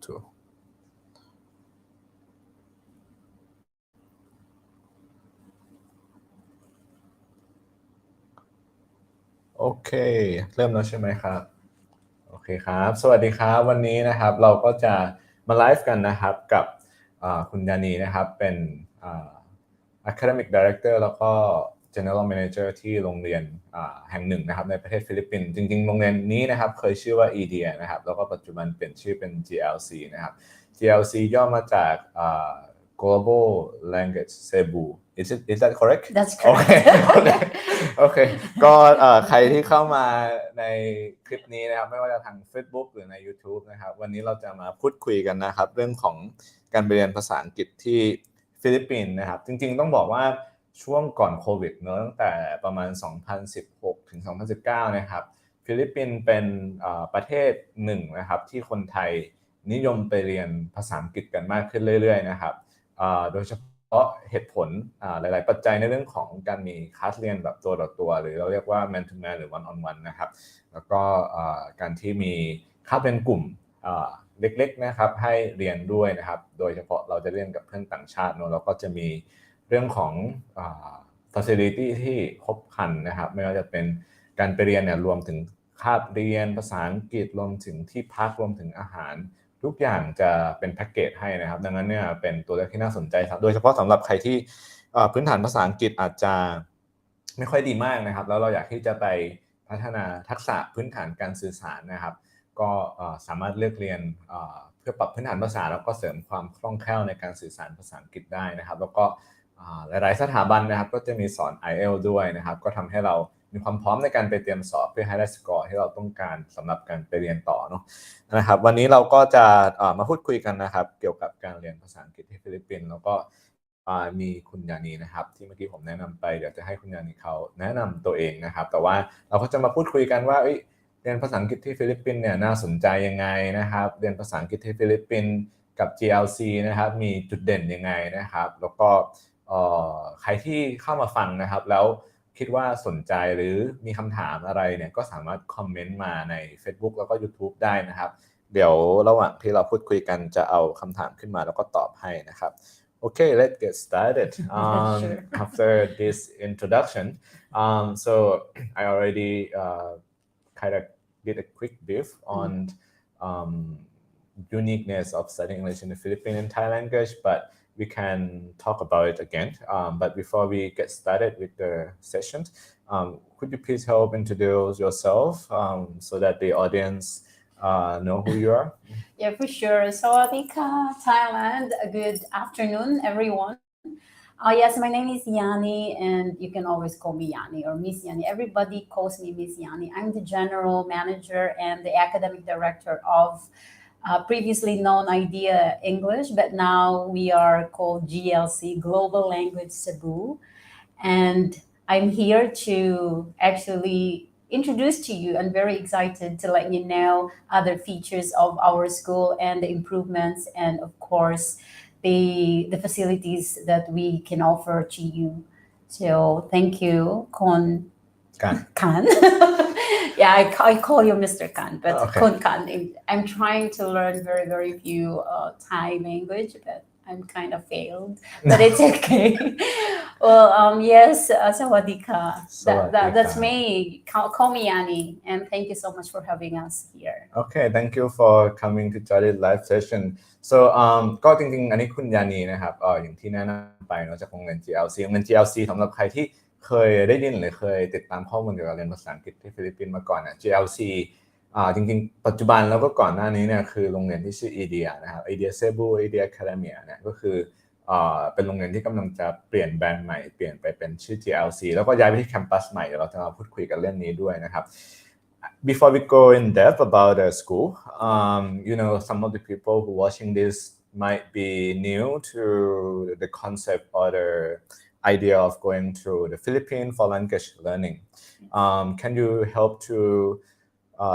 tooโอเคเริ่มแล้วใช่ไหมครับโอเคครับสวัสดีครับวันนี้นะครับเราก็จะมาไลฟ์กันนะครับกับคุณยานีนะครับเป็นAcademic Director แล้วก็ General Manager ที่โรงเรียนแห่งหนึ่งนะครับในประเทศฟิลิปปินส์จริงๆโรงเรียนนี้นะครับเคยชื่อว่า IDEA นะครับแล้วก็ปัจจุบันเปลี่ยนชื่อเป็น GLC นะครับ GLC ย่อมาจากGlobal Language Cebu is that correct That's correct โอเคก็ใครที่เข้ามาในคลิปนี้นะครับไม่ว่าจะทาง Facebook หรือใน YouTube นะครับวันนี้เราจะมาพูดคุยกันนะครับเรื่องของการเรียนภาษาอังกฤษที่ฟิลิปปินส์นะครับจริงๆต้องบอกว่าช่วงก่อนโควิดเนอะตั้งแต่ประมาณ2016ถึง2019นะครับฟิลิปปินส์เป็นประเทศหนึ่งนะครับที่คนไทยนิยมไปเรียนภาษาอังกฤษกันมากขึ้นเรื่อยๆนะครับโดยเฉพาะเหตุผลหลายๆปัจจัยในเรื่องของการมีคลาสเรียนแบบตัวต่อตัวหรือเราเรียกว่า man to man หรือ one on one นะครับแล้วก็การที่มีคลาสเรียนกลุ่มเล็กๆนะครับให้เรียนด้วยนะครับโดยเฉพาะเราจะเรียนกับเพื่อนต่างชาติเนอะเราก็จะมีเรื่องของfacility ที่ครบครันนะครับไม่ว่าจะเป็นการไปเรียนเนี่ยรวมถึงคาบเรียนภาษาอังกฤษรวมถึงที่พักรวมถึงอาหารทุกอย่างจะเป็นแพ็กเกจให้นะครับดังนั้นเนี่ยเป็นตัวเลือกที่น่าสนใจครับโดยเฉพาะสำหรับใครที่พื้นฐานภาษาอังกฤษอาจจะไม่ค่อยดีมากนะครับแล้วเราอยากที่จะไปพัฒนาทักษะพื้นฐานการสื่อสารนะครับก็สามารถเลือกเรียนเพื่อปรับพื้นฐานภาษาแล้วก็เสริมความคล่องแคล่วในการสื่อสารภาษาอังกฤษได้นะครับแล้วก็หลายๆสถาบันนะครับก็จะมีสอน IELTS ด้วยนะครับก็ทำให้เรามีความพร้อมในการไปเตรียมสอบเพื่อให้ได้สกอร์ที่เราต้องการสำหรับการไปเรียนต่อเนาะนะครับวันนี้เราก็จะมาพูดคุยกันนะครับเกี่ยวกับการเรียนภาษาอังกฤษที่ฟิลิปปินส์แล้วก็มีคุณยานีนะครับที่เมื่อกี้ผมแนะนำไปเดี๋ยวจะให้คุณยานีเขาแนะนำตัวเองนะครับแต่ว่าเราก็จะมาพูดคุยกันว่าเรียนภาษาอังกฤษที่ฟิลิปปินส์เนี่ยน่าสนใจยังไงนะครับเรียนภาษาอังกฤษที่ฟิลิปปินส์กับ GLC นะครับมีจุดเด่นยังไงนะครับแล้วก็ใครที่เข้ามาฟังนะครับแล้วคิดว่าสนใจหรือมีคำถามอะไรเนี่ยก็สามารถคอมเมนต์มาใน Facebook แล้วก็ YouTube ได้นะครับเดี๋ยวระหว่างที่เราพูดคุยกันจะเอาคำถามขึ้นมาแล้วก็ตอบให้นะครับOkay, let's get started. Sure. After this introduction, so I already kind of did a quick brief on uniqueness of studying English in the Philippines and Thai language, but we can talk about it again. But before we get started with the session, could you please help introduce yourself so that the audience know who you are? Yeah, for sure. Sawadika, Thailand. Good afternoon, everyone. Yes, my name is Yani, and you can always call me Yani or Miss Yani. Everybody calls me Miss Yani. I'm the general manager and the academic director of previously known IDEA English, but now we are called GLC, Global Language Cebu. And I'm here to actually introduce to you. I'm very excited to let you know other features of our school and the improvements and of course the facilities that we can offer to you. So thank you, Kan. Yeah, I call you Mr. Kan, but okay. Kan. I'm trying to learn very, very few Thai language, but I'm kind of failed, but it's okay. Well, yes, Sawadika. That's me. Call me Yani, and thank you so much for having us here. Okay, thank you for coming to join the live session. So ก็จริงๆอันนี้คุณยานีนะครับอย่างที่แนะนำไปเนาะจากโรงเรียน GLC โรงเรียน GLC สำหรับใครที่เคยได้ยินหรือเคยติดตามข้อมูลเกี่ยวกับเรียนภาษาอังกฤษที่ฟิลิปปินส์มาก่อนเนี่ย GLCจริงๆปัจจุบันแล้วก็ก่อนหน้านี้เนี่ยคือโรงเรียนที่ชื่อ IDEA นะครับ IDEA Cebu IDEA Academia เนี่ยก็คือเป็นโรงเรียนที่กำลังจะเปลี่ยนแบรนด์ใหม่เปลี่ยนไปเป็นชื่อ GLC แล้วก็ย้ายไปที่แคมปัสใหม่เดี๋ยวเราจะมาพูดคุยกันเรื่องนี้ด้วยนะครับ Before we go in depth about the school, some of the people who watching this might be new to the concept or the idea of going to the Philippines for language learning. Can you help to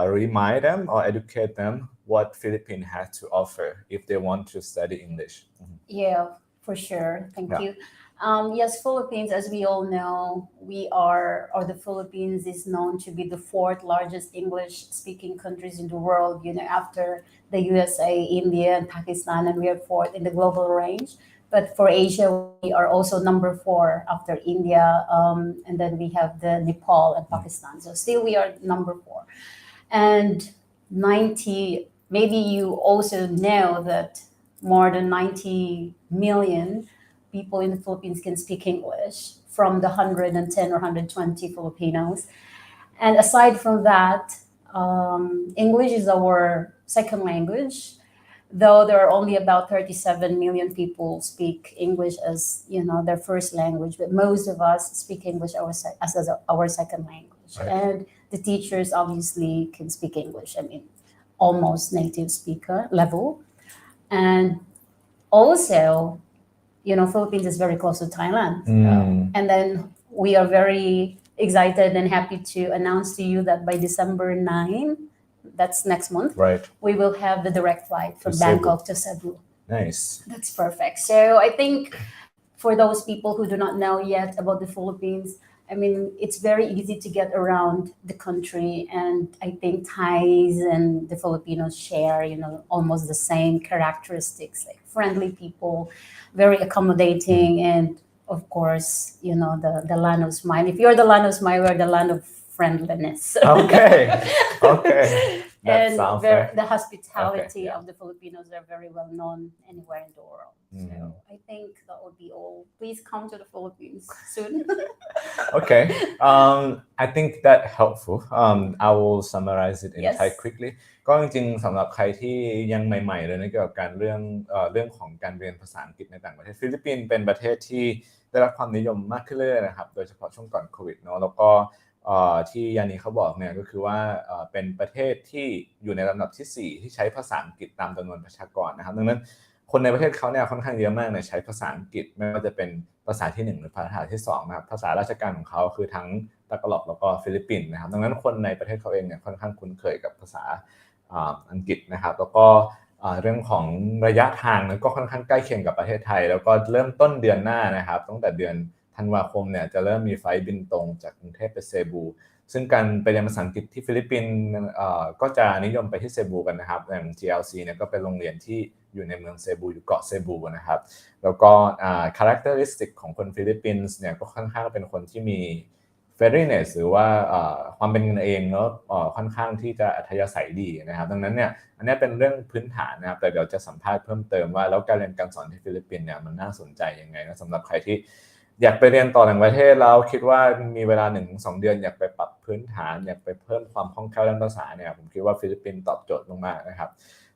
remind them or educate them what Philippines has to offer if they want to study English? Yeah, for sure. Thank you. Yes, Philippines, as we all know, the Philippines is known to be the fourth largest English-speaking countries in the world, after the USA, India, and Pakistan, and we are fourth in the global range. But for Asia, we are also number 4 after India, and then we have the Nepal and Pakistan. So still we are number 4. And maybe you also know that more than 90 million people in the Philippines can speak English from the 110 or 120 Filipinos. And aside from that, English is our second language, though there are only about 37 million people speak English as their first language, but most of us speak English as our second language. Right. And the teachers obviously can speak English, almost native speaker level. And also, Philippines is very close to Thailand. And then we are very excited and happy to announce to you that by December 9, that's next month, Right. we will have the direct flight from To Bangkok to Cebu. Nice. That's perfect. So I think for those people who do not know yet about the Philippines, it's very easy to get around the country, and I think Thais and the Filipinos share, almost the same characteristics, like friendly people, very accommodating, and of course, the land of smile. If you're the land of smile, we're the land of friendliness. Okay. That And sounds fair. the hospitality Okay, yeah. of the Filipinos are very well known anywhere in the world. So I think that would be all. Please come to the Philippines soon. Okay. I think that helpful. I will summarize it in Yes. Thai quickly. ก็จริงๆสำหรับใครที่ยังใหม่ๆเลยนะเกี่ยวกับการเรื่องของการเรียนภาษาอังกฤษในต่างประเทศฟิลิปปินส์เป็นประเทศที่ได้รับความนิยมมากขึ้นเรื่อยๆนะครับโดยเฉพาะช่วงก่อนโควิดเนาะแล้วก็ที่ยานีเขาบอกเนี่ยก็คือว่าเป็นประเทศที่อยู่ในลำดับที่4ที่ใช้ภาษาอังกฤษตามจำนวนประชากรนะครับดังนั้นคนในประเทศเขาเนี่ยค่อนข้างเยอะมากใช้ภาษาอังกฤษไม่ว่าจะเป็นภาษาที่1หรือภาษาที่2นะครับภาษาราชการของเขาคือทั้งตะกะล็อกแล้วก็ฟิลิปปินส์นะครับดังนั้นคนในประเทศเขาเองเนี่ยค่อนข้างคุ้นเคยกับภาษาอังกฤษนะครับแล้วก็เรื่องของระยะทางนั้นก็ค่อนข้างใกล้เคียงกับประเทศไทยแล้วก็เริ่มต้นเดือนหน้านะครับตั้งแต่เดือนธันวาคมเนี่ยจะเริ่มมีไฟล์บินตรงจากกรุงเทพไปเซบูซึ่งการไปเรียนภาษาอังกฤษที่ฟิลิปปินส์ก็จะนิยมไปที่เซบูกันนะครับอย่าง GLC เนี่ยก็เป็นโรงเรียนที่อยู่ในเมืองเซบูอยู่เกาะเซบูนะครับแล้วก็characteristic ของคนฟิลิปปินส์เนี่ยก็ค่อนข้างเป็นคนที่มี friendliness หรือว่าความเป็นกันเองแล้วค่อนข้างที่จะอัธยาศัยดีนะครับดังนั้นเนี่ยอันนี้เป็นเรื่องพื้นฐานนะครับแต่เดี๋ยวจะสัมภาษณ์เพิ่มเติมว่าแล้วการเรียนการสอนที่ฟิลิปปินส์เนี่ยมันน่าสนใจยังไงนะสำหรับใครที่อยากไปเรียนต่อต่างประเทศแล้วคิดว่ามีเวลา 1-2 เดือนอยากไปปรับพื้นฐานอยากไปเพิ่มความคล่องแคล่วด้านภาษาเนี่ยผมคิดว่าฟิลิปปินส์ตอบโจทย์มากๆนะครับ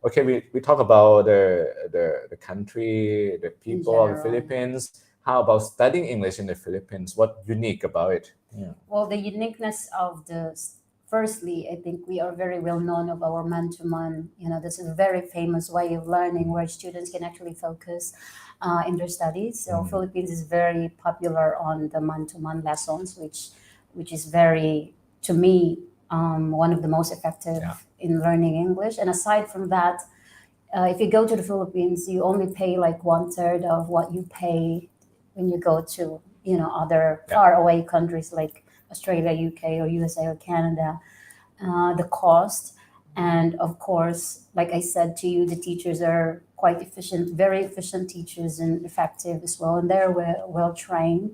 Okay, we talk about the country, the people of the Philippines. How about studying English in the Philippines? What unique about it? Yeah. Well, the uniqueness of firstly, I think we are very well known of our man-to-man. This is a very famous way of learning where students can actually focus in their studies. So Philippines is very popular on the man-to-man lessons, which is very, to me, one of the most effective in learning English. And aside from that, if you go to the Philippines, you only pay like 1/3 of what you pay when you go to other faraway countries like Australia, UK, or USA, or Canada. The cost, and of course, like I said to you, the teachers are quite efficient, very efficient teachers, and effective as well, and they're well trained.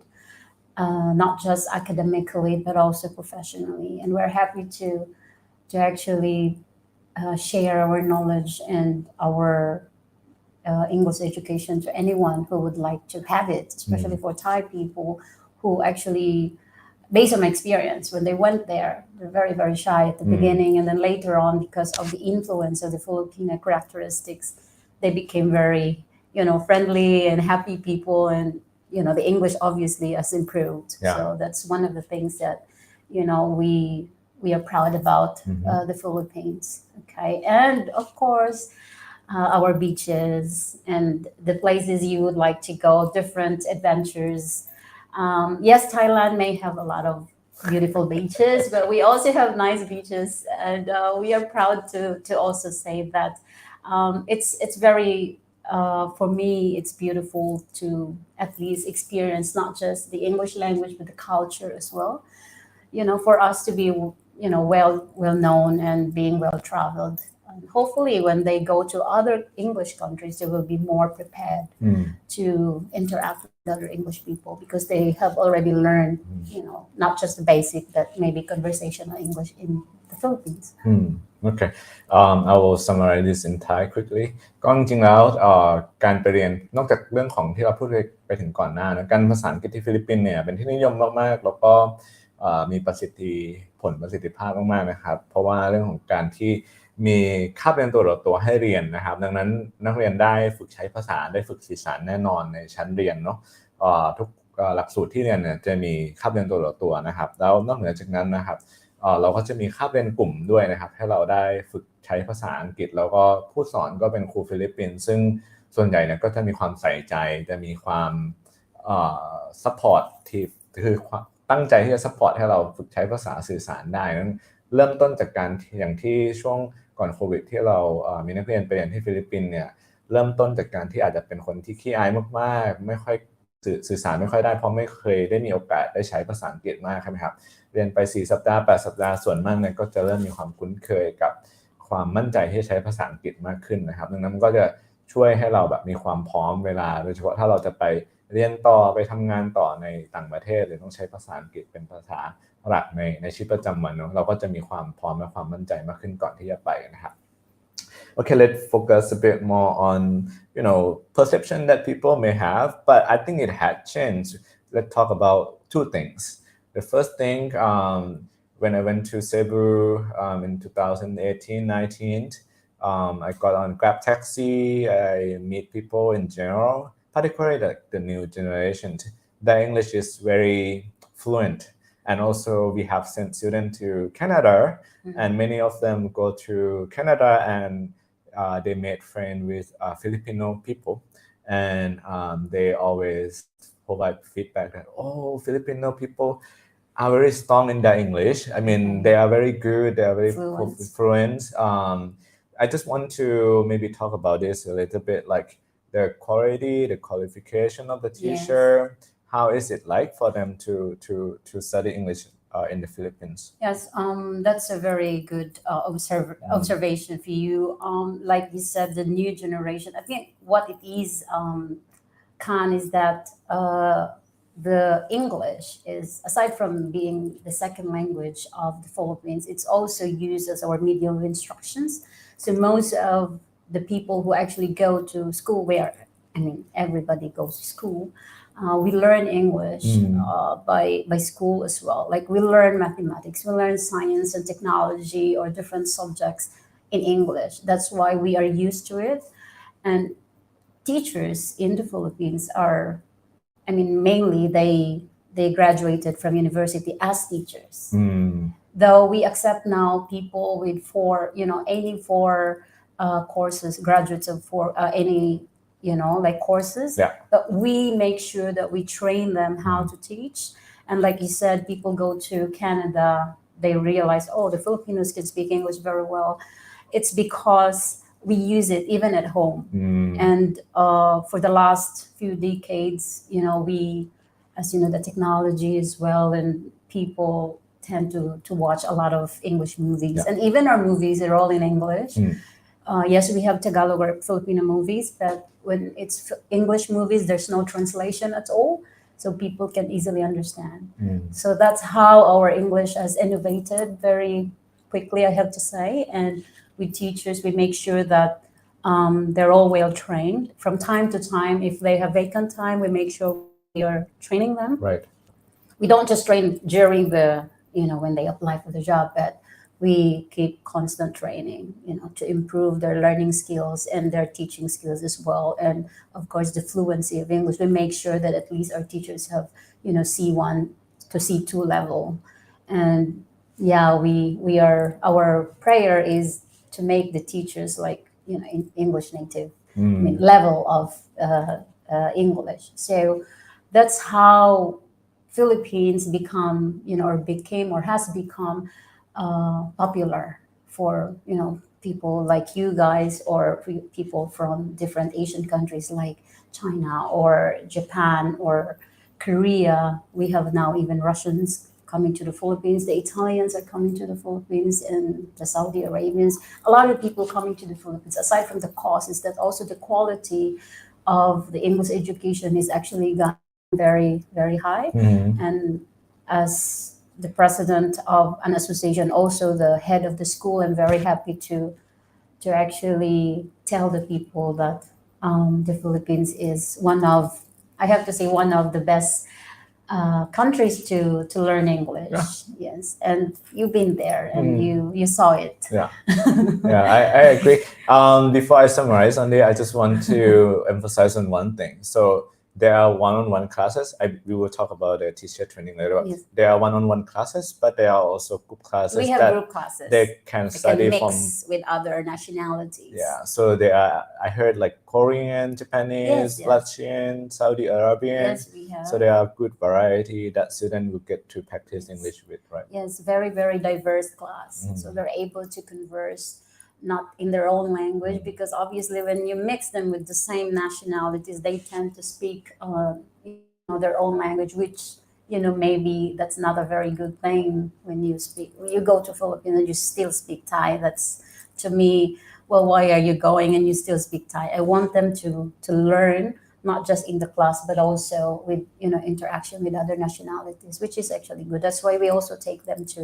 Not just academically, but also professionally. And we're happy to actually share our knowledge and our English education to anyone who would like to have it, especially for Thai people who actually, based on my experience, when they went there, they're very, very shy at the beginning. And then later on, because of the influence of the Filipino characteristics, they became very, friendly and happy people. And the English obviously has improved. Yeah. So that's one of the things that, we are proud about the Philippines. Okay. And of course, our beaches and the places you would like to go, different adventures. Yes, Thailand may have a lot of beautiful beaches, but we also have nice beaches. And we are proud to also say that it's very for me, it's beautiful to at least experience not just the English language, but the culture as well. For us to be, well known and being well traveled. And hopefully, when they go to other English countries, they will be more prepared to interact with other English people because they have already learned, not just the basic, but maybe conversational English in the Philippines. Okay. I will summarize this in Thai quickly ก็จริงๆแล้วการไปเรียนนอกจากเรื่องของที่เราพูดไปถึงก่อนหน้านะการภาษาอังกฤษที่ฟิลิปปินส์เนี่ยเป็นที่นิยมมากๆแล้วก็มีประสิทธิภาพมากๆนะครับเพราะว่าเรื่องของการที่มีคาบเรียนตัวต่อตัวให้เรียนนะครับดังนั้นนักเรียนได้ฝึกใช้ภาษาได้ฝึกสื่อสารแน่นอนในชั้นเรียนเนาะทุกหลักสูตรที่เรียนเนี่ยจะมีคาบเรียนตัวต่อตัวนะครับแล้วนอกเหนือจากนั้นนะครับเราก็จะมีคาบเรียนกลุ่มด้วยนะครับให้เราได้ฝึกใช้ภาษาอังกฤษแล้วก็ผู้สอนก็เป็นครูฟิลิปปินส์ซึ่งส่วนใหญ่เนี่ยก็จะมีความใส่ใจจะมีความsupportive คือตั้งใจที่จะ support ให้เราฝึกใช้ภาษาสื่อสารได้นั้นเริ่มต้นจากการอย่างที่ช่วงก่อนโควิดที่เรามีนักเรียนไปเรียนที่ฟิลิปปินส์เนี่ยเริ่มต้นจากการที่อาจจะเป็นคนที่ขี้อายมากๆไม่ค่อยสื่อสารไม่ค่อยได้เพราะไม่เคยได้มีโอกาสได้ใช้ภาษาอังกฤษมากใช่ไหมครับเรียนไป4สัปดาห์8สัปดาห์ส่วนมากเนี่ยก็จะเริ่มมีความคุ้นเคยกับความมั่นใจที่จะใช้ภาษาอังกฤษมากขึ้นนะครับดังนั้นมันก็จะช่วยให้เราแบบมีความพร้อมเวลาโดยเฉพาะถ้าเราจะไปเรียนต่อไปทำงานต่อในต่างประเทศหรือต้องใช้ภาษาอังกฤษเป็นภาษาหลักในชีวิตประจำวันเนาะเราก็จะมีความพร้อมและความมั่นใจมากขึ้นก่อนที่จะไปนะครับ Okay, let's focus a bit more on perception that people may have, but I think it had changed. Let's talk about two things. The first thing, when I went to Cebu in 2018-19, I got on Grab taxi. I meet people in general, particularly the new generation. The English is very fluent. And also we have sent students to Canada, and many of them go to Canada and they made friends with Filipino people, and they always provide feedback that Filipino people are very strong in their English. I mean, they are very good. They are very fluent. I just want to maybe talk about this a little bit, like the quality, the qualification of the teacher. Yes. How is it like for them to study English in the Philippines? Yes, that's a very good observation for you. Like you said, the new generation. I think what it is, Khan, is that the English is, aside from being the second language of the Philippines, it's also used as our medium of instructions. So most of the people who actually go to school, everybody goes to school. We learn English by school as well. Like we learn mathematics, we learn science and technology or different subjects in English. That's why we are used to it. And teachers in the Philippines are, mainly they graduated from university as teachers. Though we accept now people with any four courses, graduates of any courses, but we make sure that we train them how to teach. And like you said, people go to Canada, they realize, the Filipinos can speak English very well. It's because we use it even at home. And for the last few decades, we, as you know, the technology as well, and people tend to watch a lot of English movies. And even our movies are all in English. Yes, we have Tagalog or Filipino movies, but when it's English movies, there's no translation at all, so people can easily understand. So that's how our English has innovated very quickly, I have to say. And with teachers, we make sure that they're all well trained. From time to time, if they have vacant time, we make sure we are training them. Right. We don't just train during the, when they apply for the job, but we keep constant training, to improve their learning skills and their teaching skills as well. And of course, the fluency of English, we make sure that at least our teachers have, C1 to C2 level. And we are, our prayer is to make the teachers like, English native level of English. So that's how Philippines become, or became or has become popular for, people like you guys or people from different Asian countries like China or Japan or Korea. We have now even Russians coming to the Philippines. The Italians are coming to the Philippines and the Saudi Arabians. A lot of people coming to the Philippines. Aside from the cost, is that also the quality of the English education is actually gotten very, very high. And as the president of an association, also the head of the school, I'm very happy to actually tell the people that the Philippines is one of, I have to say, one of the best countries to learn English. Yes, and you've been there and you saw it. Yeah, I agree. Before I summarize on it, I just want to emphasize on one thing. So there are one-on-one classes. We will talk about the teacher training later. Yes. There are one-on-one classes, but there are also group classes. We have that group classes. they can study mix from with other nationalities. Yeah, so there are, I heard like Korean, Japanese, Yes. Russian, Saudi Arabian. Yes, we have. So there are good variety that students will get to practice English with, right? Yes, very, very diverse class. So they're able to converse not in their own language, because obviously when you mix them with the same nationalities, they tend to speak their own language, which maybe that's not a very good thing. When you go to Philippines and you still speak Thai, that's, to me, well, why are you going and you still speak Thai? I want them to learn, not just in the class, but also with interaction with other nationalities, which is actually good. That's why we also take them to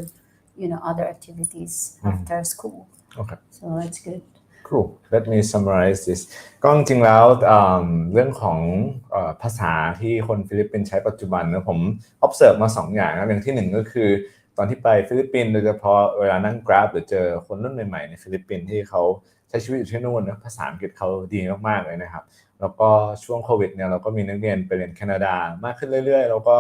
other activities after school. Okay. So that's good. Cool. Let me summarize this. ก็จริงๆแล้วเรื่องของภาษาที่คนฟิลิปปินส์ใช้ปัจจุบันนะผม observe มา2อย่างนะอย่างที่1ก็คือตอนที่ไปฟิลิปปินส์โดยเฉพาะเวลานั่ง Grab หรือเจอคนรุ่นใหม่ๆในฟิลิปปินส์ที่เขาใช้ชีวิตอยู่ที่นู่นนะภาษาอังกฤษเขาดีมากๆเลยนะครับแล้วก็ช่วงโควิดเนี่ยเราก็มีนักเรียนไปเรียนแคนาดามากขึ้นเรื่อยๆแล้วก็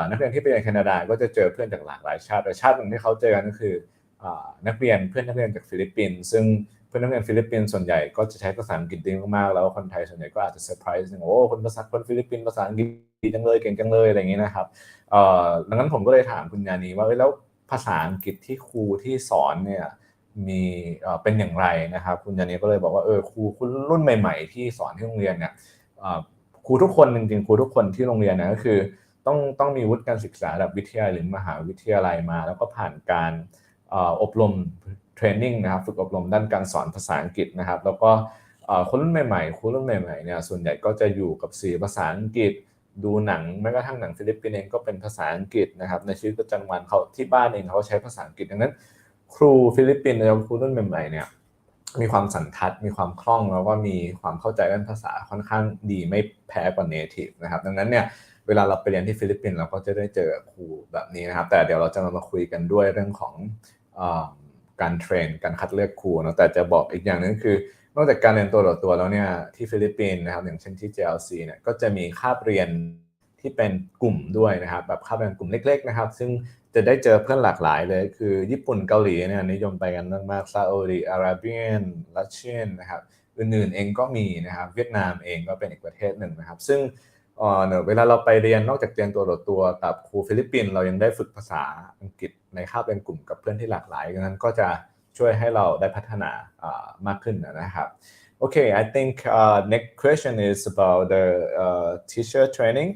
นักเรียนที่ไปเรียนแคนาดาก็จะเจอเพื่อนจากหลากหลายชาติแต่ชาติหนึ่งที่เขาเจอกันก็คือเพื่อนนักเรียนจากฟิลิปปินส์ซึ่งเพื่อนนักเรียนฟิลิปปินส์ส่วนใหญ่ก็จะใช้ภาษาอังกฤษดีมากๆแล้วคนไทยส่วนใหญ่ก็อาจจะเซอร์ไพรส์โอ้คนฟิลิปปินส์ภาษาอังกฤษดีจังเลยเก่งจังเลยอะไรอย่างนี้นะครับดังนั้นผมก็เลยถามคุณยานีว่าแล้วภาษาอังกฤษที่ครูที่สอนเนี่ยมีเป็นอย่างไรนะครับคุณยานีก็เลยบอกว่าครูรุ่นใหม่ๆที่สอนที่โรงเรียนเนี่ยครูทุกคนจริงๆครูทุกคนที่โรงเรียนนะก็คือต้องมีวุฒิการศึกษาระดับวิทยาลัยหรือมหาวิทยาลัยมาแล้วก็ผ่านการอบรมเทรนนิ่งนะครับฝึกอบรมด้านการสอนภาษาอังกฤษนะครับแล้วก็คนรุ่นใหม่ๆครูรุ่นใหม่ๆเนี่ยส่วนใหญ่ก็จะอยู่กับสื่อภาษาอังกฤษดูหนังแม้กระทั่งหนังฟิลิปปินส์เองก็เป็นภาษาอังกฤษนะครับในชีวิตประจำวันเขาที่บ้านเองเขาใช้ภาษาอังกฤษดังนั้นครูฟิลิปปินส์ครูรุ่นใหม่ๆเนี่ยมีความสันทัดมีความคล่องแล้วก็มีความเข้าใจด้านภาษาค่อนข้างดีไม่แพ้กว่า native นะครับดังนั้นเนี่ยเวลาเราไปเรียนที่ฟิลิปปินส์เราก็จะได้เจอครูแบบนี้นะครับแต่เดี๋ยวเราจะมาคุยกันด้วยเรื่องของการเทรนการคัดเลือกครูนะแต่จะบอกอีกอย่างนึงคือนอกจากการเรียนตัวต่อตัวแล้วเนี่ยที่ฟิลิปปินส์นะครับอย่างเช่นที่ JLC เนี่ยก็จะมีคาบเรียนที่เป็นกลุ่มด้วยนะครับแบบคาบเรียนกลุ่มเล็กๆนะครับซึ่งจะได้เจอเพื่อนหลากหลายเลยคือญี่ปุ่นเกาหลีเนี่ยนิยมไปกันมากๆซาอุดิอาระเบียนรัสเซียนนะครับอื่นๆเองก็มีนะครับเวียดนามเองก็เป็นอีกประเทศหนึ่งนะครับซึ่งเวลาเราไปเรียนนอกจากเรียนตัวต่อตัวกับครูฟิลิปปินส์เรายังได้ฝึกภาษาอังกฤษในคาบเรียนกลุ่มกับเพื่อนที่หลากหลายดังนั้นก็จะช่วยให้เราได้พัฒนามากขึ้นนะครับ Okay, I think next question is about the teacher training.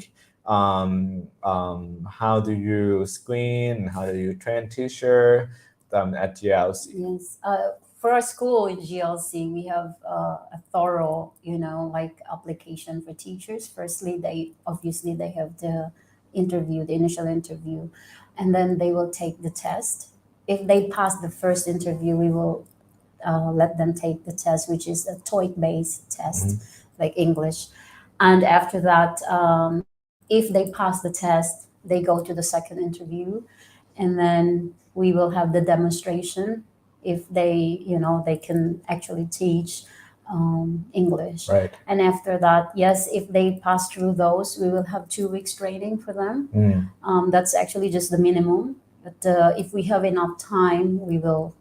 How do you screen? How do you train teacher at GLC? Yes. For our school in GLC, we have a thorough, application for teachers. Firstly, they have the initial interview, and then they will take the test. If they pass the first interview, we will let them take the test, which is a TOEIC-based test, like English. And after that, if they pass the test, they go to the second interview, and then we will have the demonstration. If they can actually teach English. Right. And after that, yes, if they pass through those, we will have 2 weeks training for them. That's actually just the minimum. But if we have enough time, we will,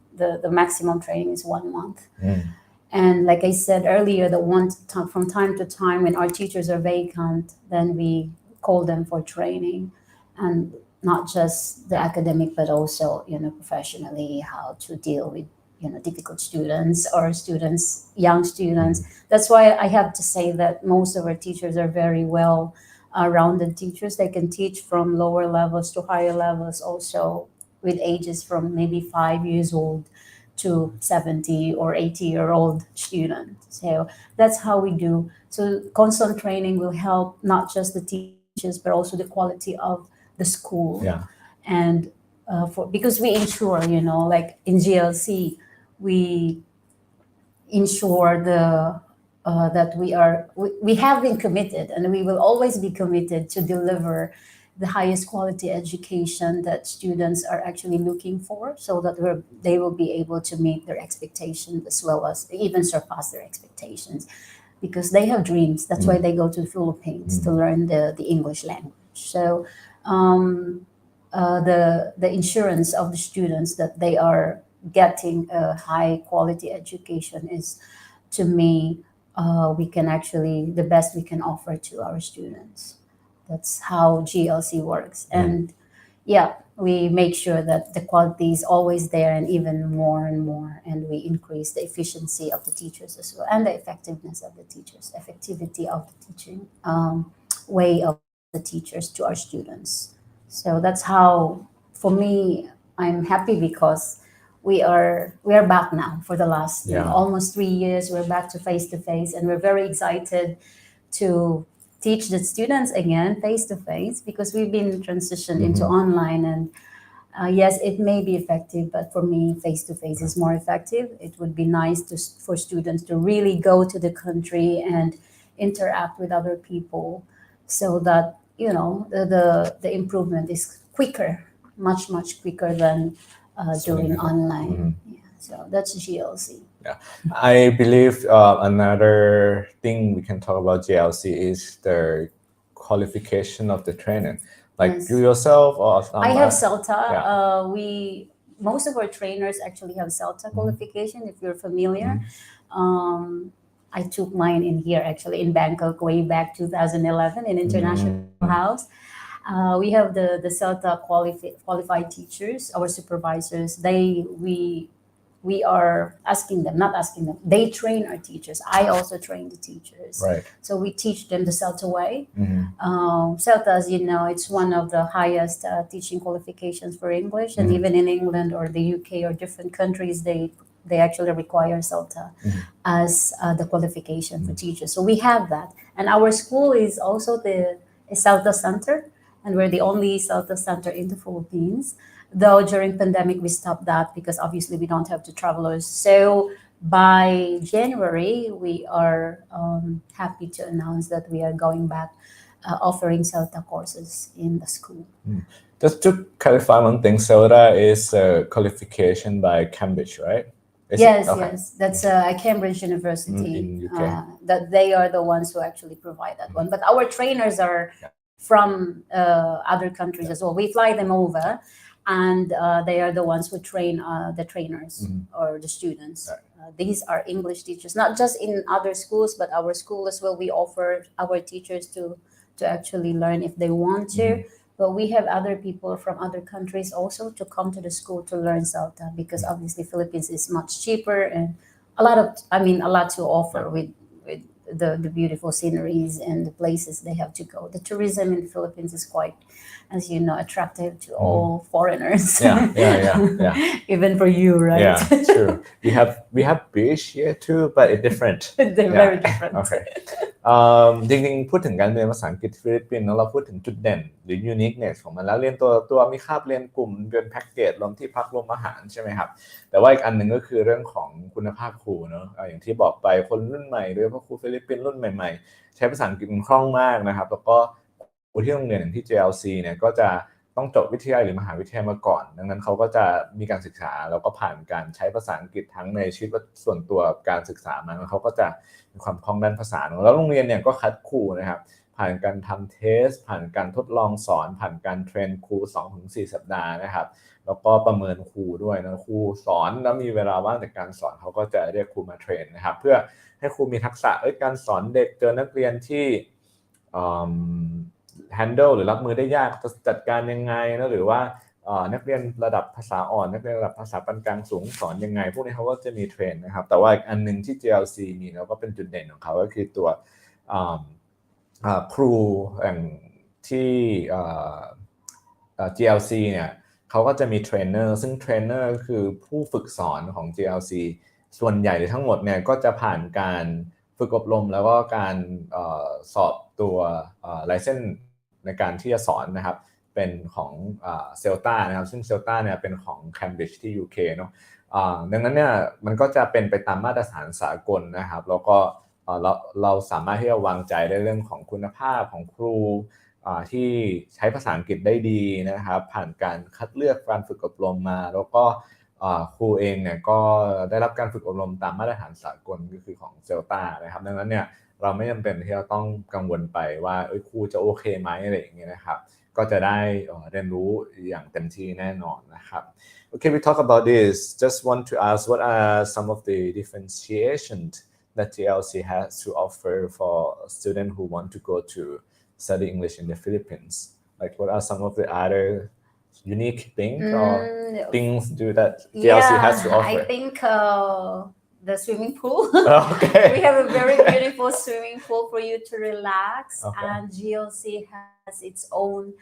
the maximum training is 1 month. And like I said earlier, from time to time when our teachers are vacant, then we call them for training. And not just the academic, but also, professionally, how to deal with, difficult students or students, young students. That's why I have to say that most of our teachers are very well rounded teachers. They can teach from lower levels to higher levels, also with ages from maybe 5 years old to 70 or 80-year-old students. So that's how we do. So constant training will help not just the teachers, but also the quality of the school. Yeah. And because we ensure, like in GLC, we ensure that we have been committed, and we will always be committed to deliver the highest quality education that students are actually looking for, so that they will be able to meet their expectations as well as even surpass their expectations, because they have dreams. That's why they go to the Philippines to learn the English language. So the insurance of the students that they are getting a high quality education is, to me, we can actually, the best we can offer to our students. That's how GLC works. And yeah, we make sure that the quality is always there, and even more and more, and we increase the efficiency of the teachers as well, and the effectiveness of the teachers, effectivity of the teaching way of the teachers to our students. So that's how, for me, I'm happy because we are back now for the last almost 3 years. We're back to face, and we're very excited to teach the students again face-to-face, because we've been transitioned into online. And yes, it may be effective, but for me, face-to-face is more effective. It would be nice for students to really go to the country and interact with other people, so that the improvement is quicker, much quicker than doing online. Yeah, so that's GLC. Yeah, I believe another thing we can talk about GLC is the qualification of the trainer. Like you yourself or I have CELTA. Most of our trainers actually have CELTA qualification, if you're familiar. I took mine in here, actually, in Bangkok, way back 2011 in International House. We have the CELTA qualified teachers, our supervisors. We are not asking them. They train our teachers. I also train the teachers. Right. So we teach them the CELTA way. CELTA, as you know, it's one of the highest teaching qualifications for English. And even in England or the UK or different countries, they actually require CELTA as the qualification for teachers. So we have that. And our school is also a CELTA center. And we're the only CELTA center in the Philippines. Though during pandemic, we stopped that because obviously we don't have the travelers. So by January, we are happy to announce that we are going back offering CELTA courses in the school. Just to clarify one thing, CELTA is a qualification by Cambridge, right? Yes. That's Cambridge University. In UK. That they are the ones who actually provide that one. But our trainers are from other countries as well. We fly them over. And they are the ones who train the trainers or the students. These are English teachers, not just in other schools, but our school as well. We offer our teachers to actually learn if they want to. But we have other people from other countries also to come to the school to learn CELTA, because obviously Philippines is much cheaper, and a lot to offer with the beautiful sceneries and the places they have to go. The tourism in the Philippines is quite, as you know, attractive to all foreigners. Yeah. Even for you, right? Yeah, true. We have beach here too, but it's different. They're very different. Okay. จริงๆพูดถึงการเรียนภาษาอังกฤษที่ฟิลิปปินส์แล้วเราพูดถึงจุดเด่นหรือ uniqueness ของมันแล้วเรียนตัวมีคาบเรียนกลุ่มเป็นแพ็กเกจรวมที่พักรวมอาหารใช่ไหมครับแต่ว่าอีกอันหนึ่งก็คือเรื่องของคุณภาพครูเนอะอย่างที่บอกไปคนรุ่นใหม่โดยเฉพาะครูฟิลิปปินส์รุ่นใหม่ๆใช้ภาษาอังกฤษคล่องมากนะครับแล้วก็ครูที่โรงเรียนอย่างที่ JLC เนี่ยก็จะต้องจบวิทยาลัยหรือมหาวิทยาลัยมาก่อนดังนั้นเขาก็จะมีการศึกษาแล้วก็ผ่านการใช้ภาษาอังกฤษทั้งในชีวิตส่วนตัวการศึกษามาแล้วเขาก็จะมีความคล่องด้านภาษาแล้วโรงเรียนเนี่ยก็คัดครูนะครับผ่านการทำเทสผ่านการทดลองสอนผ่านการเทรนครู 2-4 สัปดาห์นะครับแล้วก็ประเมินครูด้วยนะครูสอนแล้วมีเวลาว่างจากการสอนเขาก็จะเรียกครูมาเทรนนะครับเพื่อให้ครูมีทักษะการสอนเด็กเจอนักเรียนที่handle หรือรับมือได้ยากจะจัดการยังไงนะหรือว่า นักเรียนระดับภาษาอ่อนนักเรียนระดับภาษาปานกลางสูงสอนยังไงพวกนี้เขาก็จะมีเทรนนะครับแต่ว่าอีกอันนึงที่ GLC มีแล้วก็เป็นจุดเด่นของเขาก็คือตัวครูอย่างที่GLC เนี่ยเขาก็จะมีเทรนเนอร์ซึ่งเทรนเนอร์ก็คือผู้ฝึกสอนของ GLC ส่วนใหญ่ทั้งหมดเนี่ยก็จะผ่านการฝึกอบรมแล้วก็การสอบตัวไลเซนส์ในการที่จะสอนนะครับเป็นของเซลตานะครับซึ่งเซลตาเนี่ยเป็นของ Cambridge ที่ UK เนาะดังนั้นเนี่ยมันก็จะเป็นไปตามมาตรฐานสากลนะครับแล้วก็เราสามารถที่จะวางใจได้เรื่องของคุณภาพของครูที่ใช้ภาษาอังกฤษได้ดีนะครับผ่านการคัดเลือกการฝึกอบรมมาแล้วก็ครูเองเนี่ยก็ได้รับการฝึกอบรมตามมาตรฐานสากลก็คือของเซลตานะครับดังนั้นเนี่ยเราไม่จำเป็นที่จะต้องกังวลไปว่าครูจะโอเคไหมอะไรอย่างเงี้ยนะครับก็จะได้เรียนรู้อย่างเต็มที่แน่นอนนะครับ Okay, we talk about this. Just want to ask what are some of the differentiations that GLC has to offer for students who want to go to study English in the Philippines? Like what are some of the other unique things or things that GLC has to offer? I think the swimming pool. Okay. We have a very beautiful swimming pool for you to relax, and GLC has its own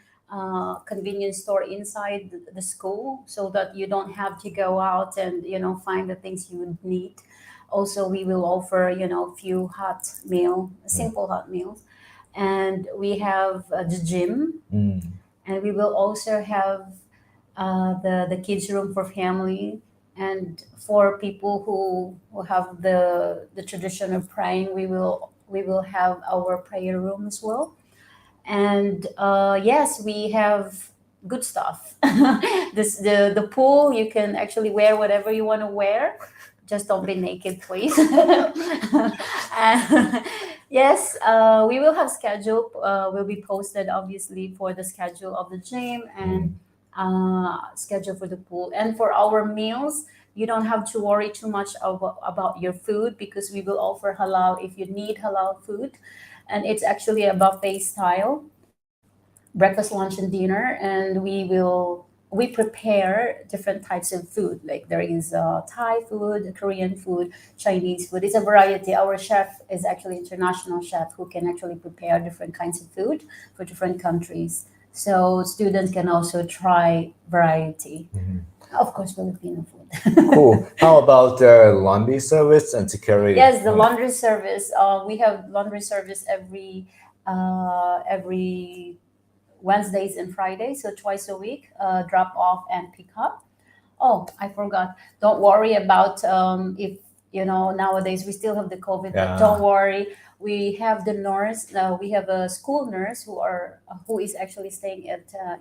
convenience store inside the school, so that you don't have to go out and find the things you would need. Also, we will offer few simple hot meals, and we have the gym, and we will also have the kids room for family, and for people who have the tradition of praying, we will have our prayer room as well. And yes, we have good stuff. The pool, you can actually wear whatever you want to wear. Just don't be naked, please. And yes, we will have schedule. Will be posted obviously for the schedule of the gym and schedule for the pool. And for our meals, you don't have to worry too much about your food, because we will offer halal if you need halal food. And it's actually a buffet style, breakfast, lunch, and dinner. And we prepare different types of food. Like there is Thai food, Korean food, Chinese food. It's a variety. Our chef is actually international chef who can actually prepare different kinds of food for different countries. So students can also try variety. Of course, Filipino food. Cool. How about the laundry service and security? Yes, the laundry service. We have laundry service every Wednesdays and Fridays, so twice a week, drop off and pick up. Oh, I forgot. Don't worry about if nowadays we still have the COVID, but don't worry. We have the nurse. We have a school nurse who is actually staying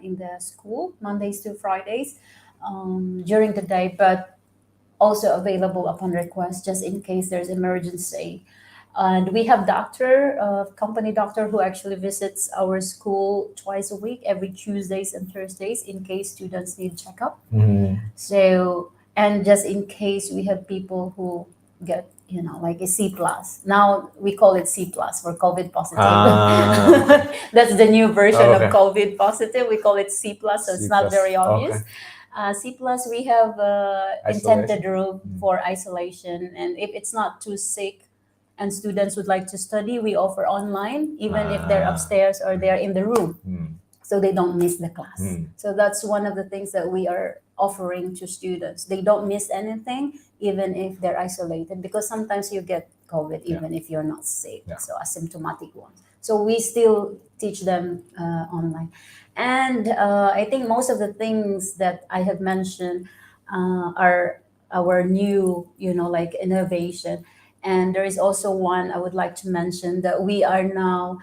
in the school Mondays to Fridays during the day, but also available upon request, just in case there's emergency. And we have company doctor who actually visits our school twice a week, every Tuesdays and Thursdays, in case students need checkup. So, and just in case we have people who get, like a C+. Now we call it C+ for COVID positive. That's the new version of COVID positive. We call it C+, so it's not very obvious. C+, we have intended room for isolation. And if it's not too sick, and students would like to study, we offer online, even if they're upstairs or they're in the room, so they don't miss the class. So that's one of the things that we are offering to students. They don't miss anything, even if they're isolated, because sometimes you get COVID even if you're not sick, so asymptomatic ones. So we still teach them online. And I think most of the things that I have mentioned are our new, like innovation. And there is also one I would like to mention, that we are now,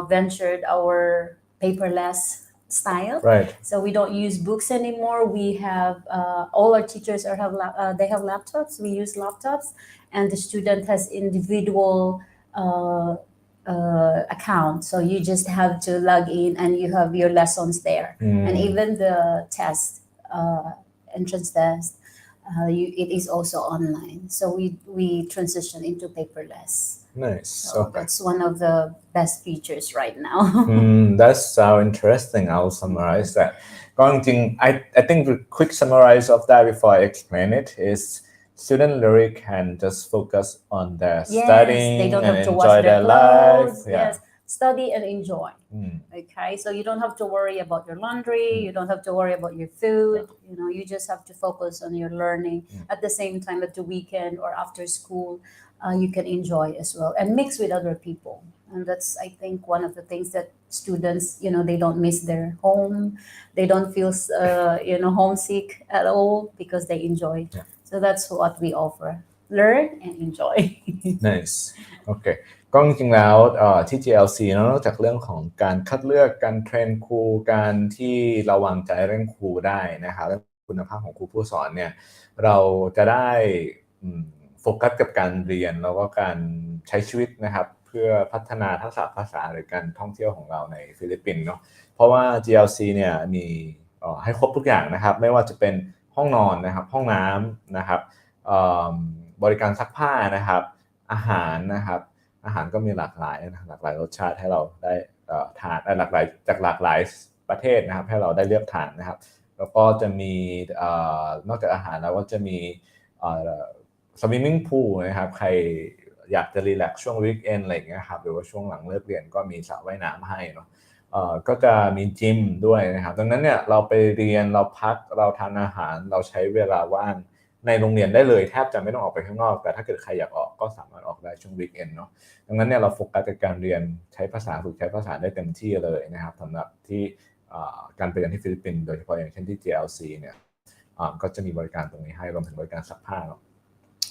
ventured our paperless style. Right. So we don't use books anymore. We have all our teachers they have laptops. We use laptops, and the student has individual account. So you just have to log in, and you have your lessons there, and even the test, entrance test. It is also online, so we transition into paperless. Nice. So that's one of the best features right now. That's so interesting. I'll summarize that. ก็จริงๆ I think the quick summarize of that before I explain it is student really can just focus on their studying they don't and have to enjoy wash their their life. clothes. Yes, study and enjoy. Okay, so you don't have to worry about your laundry. You don't have to worry about your food. You know, you just have to focus on your learning. At the same time, at the weekend or after school, you can enjoy as well and mix with other people. And that's, I think, one of the things that students, you know, they don't miss their home. They don't feel, homesick at all because they enjoy. So that's what we offer. Learn and enjoy. Nice. Okay. ก็จริงๆแล้วที่ GLC นอกจากเรื่องของการคัดเลือกการเทรนครูการที่เราวางใจเรื่องครูได้นะครับและคุณภาพของครูผู้สอนเนี่ยเราจะได้โฟกัสกับการเรียนแล้วก็การใช้ชีวิตนะครับเพื่อพัฒนาทักษะภาษาหรือการท่องเที่ยวของเราในฟิลิปปินส์เนาะเพราะว่า GLC เนี่ยมีให้ครบทุกอย่างนะครับไม่ว่าจะเป็นห้องนอนนะครับห้องน้ำนะครับบริการซักผ้านะครับอาหารนะครับอาหารก็มีหลากหลายรสชาติให้เราได้ทานหลากหลายจากหลากหลายประเทศนะครับให้เราได้เลือกทานนะครับแล้วก็จะมีนอกจากอาหารแล้วก็จะมีswimming pool นะครับใครอยากจะรีแลกซ์ช่วงวีคเอนด์อะไรอย่างเงี้ยครับหรือว่าช่วงหลังเลิกเรียนก็มีสระว่ายน้ำให้เนาะก็จะมีจิมด้วยนะครับดังนั้นเนี่ยเราไปเรียนเราพักเราทานอาหารเราใช้เวลาว่างในโรงเรียนได้เลยแทบจะไม่ต้องออกไปข้างนอกแต่ถ้าเกิดใครอยากออกก็สามารถออกได้ช่วงวีคเอนด์เนาะดังนั้นเนี่ยเราโฟกัสกับการเรียนใช้ภาษาฝึกใช้ภาษาได้เต็มที่เลยนะครับสำหรับที่การไปเรียนที่ฟิลิปปินส์โดยเฉพาะอย่างเช่นที่ GLC เนี่ยก็จะมีบริการตรงนี้ให้รวมถึงบริการซักผ้าเนาะ